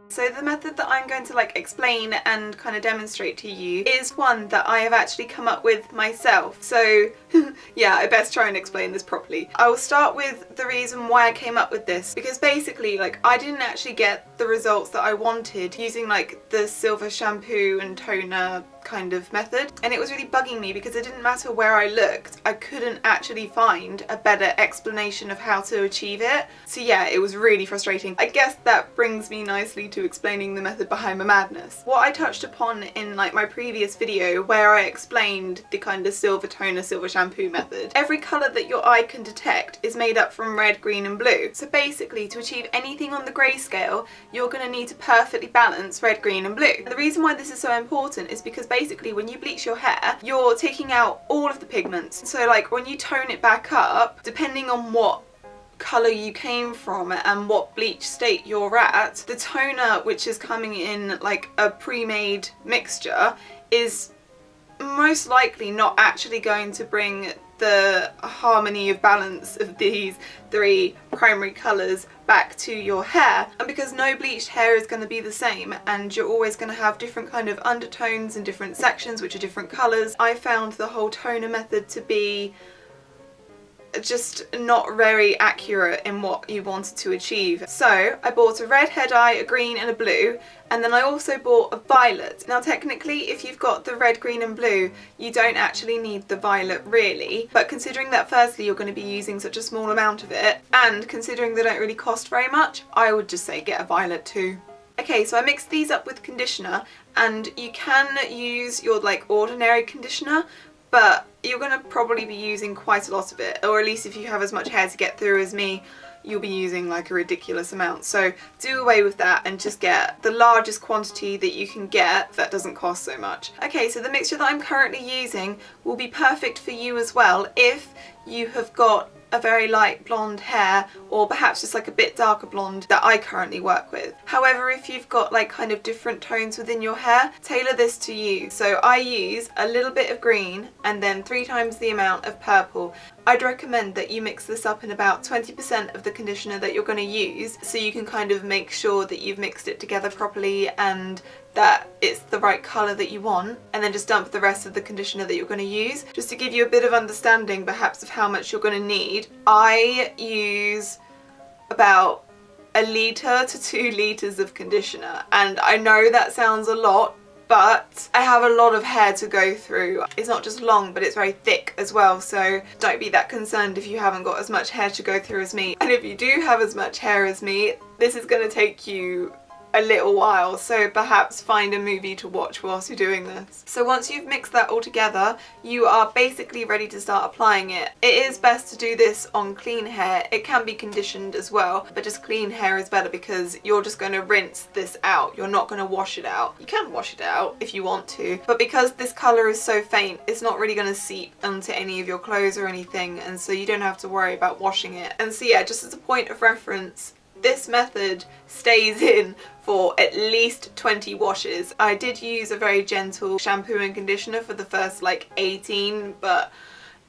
So the method that I'm going to like explain and kind of demonstrate to you is one that I have actually come up with myself. So yeah, I best try and explain this properly. I will start with the reason why I came up with this, because basically like I didn't actually get the results that I wanted using like the silver shampoo and toner kind of method, and it was really bugging me because it didn't matter where I looked, I couldn't actually find a better explanation of how to achieve it. So yeah, it was really frustrating. I guess that brings me nicely to explaining the method behind my madness. What I touched upon in like my previous video where I explained the kind of silver toner, silver shampoo method, every colour that your eye can detect is made up from red, green and blue. So basically to achieve anything on the grayscale, you're going to need to perfectly balance red, green and blue. And the reason why this is so important is because basically when you bleach your hair, you're taking out all of the pigments. So like when you tone it back up, depending on what colour you came from and what bleach state you're at, the toner which is coming in like a pre-made mixture is most likely not actually going to bring the harmony of balance of these three primary colours back to your hair. And because no bleached hair is going to be the same and you're always going to have different kind of undertones and different sections which are different colours, I found the whole toner method to be just not very accurate in what you wanted to achieve. So I bought a red head eye, a green and a blue, and then I also bought a violet. Now technically if you've got the red, green and blue you don't actually need the violet really, but considering that firstly you're going to be using such a small amount of it, and considering they don't really cost very much, I would just say get a violet too. Okay, so I mixed these up with conditioner, and you can use your like ordinary conditioner, but you're going to probably be using quite a lot of it, or at least if you have as much hair to get through as me, you'll be using like a ridiculous amount. So do away with that and just get the largest quantity that you can get that doesn't cost so much. Okay, so the mixture that I'm currently using will be perfect for you as well if you have got a very light blonde hair, or perhaps just like a bit darker blonde that I currently work with. However, if you've got like kind of different tones within your hair, tailor this to you. So I use a little bit of green and then 3 times the amount of purple. I'd recommend that you mix this up in about 20% of the conditioner that you're going to use, so you can kind of make sure that you've mixed it together properly and that it's the right colour that you want, and then just dump the rest of the conditioner that you're going to use. Just to give you a bit of understanding perhaps of how much you're going to need, I use about 1 litre to 2 litres of conditioner, and I know that sounds a lot, but I have a lot of hair to go through. It's not just long, but it's very thick as well, so don't be that concerned if you haven't got as much hair to go through as me. And if you do have as much hair as me, this is going to take you a little while, so perhaps find a movie to watch whilst you're doing this. So once you've mixed that all together, you are basically ready to start applying it. It is best to do this on clean hair. It can be conditioned as well, but just clean hair is better because you're just going to rinse this out. You're not going to wash it out. You can wash it out if you want to, but because this colour is so faint, it's not really going to seep onto any of your clothes or anything, and so you don't have to worry about washing it. And so yeah, just as a point of reference, this method stays in for at least 20 washes. I did use a very gentle shampoo and conditioner for the first like 18, but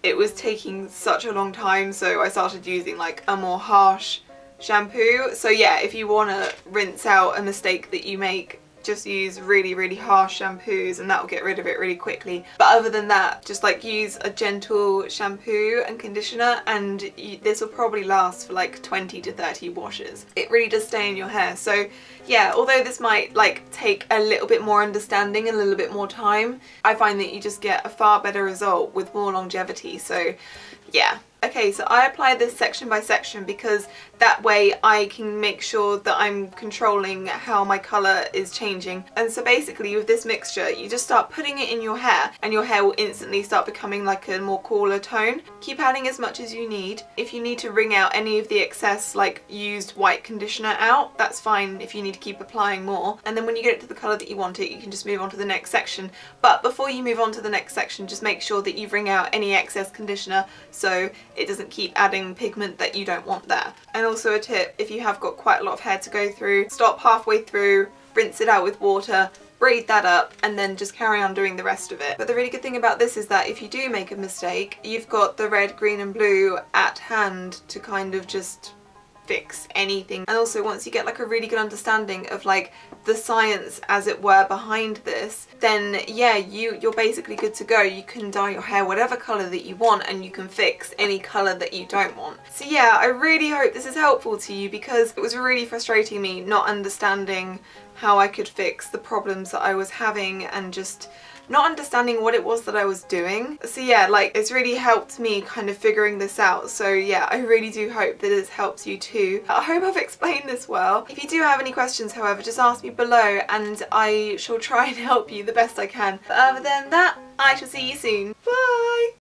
it was taking such a long time, so I started using like a more harsh shampoo. So yeah, if you want to rinse out a mistake that you make, just use really harsh shampoos and that will get rid of it really quickly. But other than that, just like use a gentle shampoo and conditioner, and this will probably last for like 20 to 30 washes. It really does stay in your hair. So yeah, although this might like take a little bit more understanding and a little bit more time, I find that you just get a far better result with more longevity. So yeah. Okay, so I apply this section by section because that way I can make sure that I'm controlling how my colour is changing. And so basically with this mixture, you just start putting it in your hair and your hair will instantly start becoming like a more cooler tone. Keep adding as much as you need. If you need to wring out any of the excess like used white conditioner out, that's fine if you need to keep applying more. And then when you get it to the colour that you want it, you can just move on to the next section. But before you move on to the next section, just make sure that you wring out any excess conditioner so it doesn't keep adding pigment that you don't want there. And also a tip, if you have got quite a lot of hair to go through, stop halfway through, rinse it out with water, braid that up, and then just carry on doing the rest of it. But the really good thing about this is that if you do make a mistake, you've got the red, green and blue at hand to kind of just fix anything. And also once you get like a really good understanding of like the science, as it were, behind this, then yeah, you're basically good to go. You can dye your hair whatever colour that you want, and you can fix any colour that you don't want. So yeah, I really hope this is helpful to you, because it was really frustrating me not understanding how I could fix the problems that I was having and just not understanding what it was that I was doing. So yeah, like it's really helped me kind of figuring this out. So yeah, I really do hope that this helps you too. I hope I've explained this well. If you do have any questions, however, just ask me below and I shall try and help you the best I can. But other than that, I shall see you soon. Bye!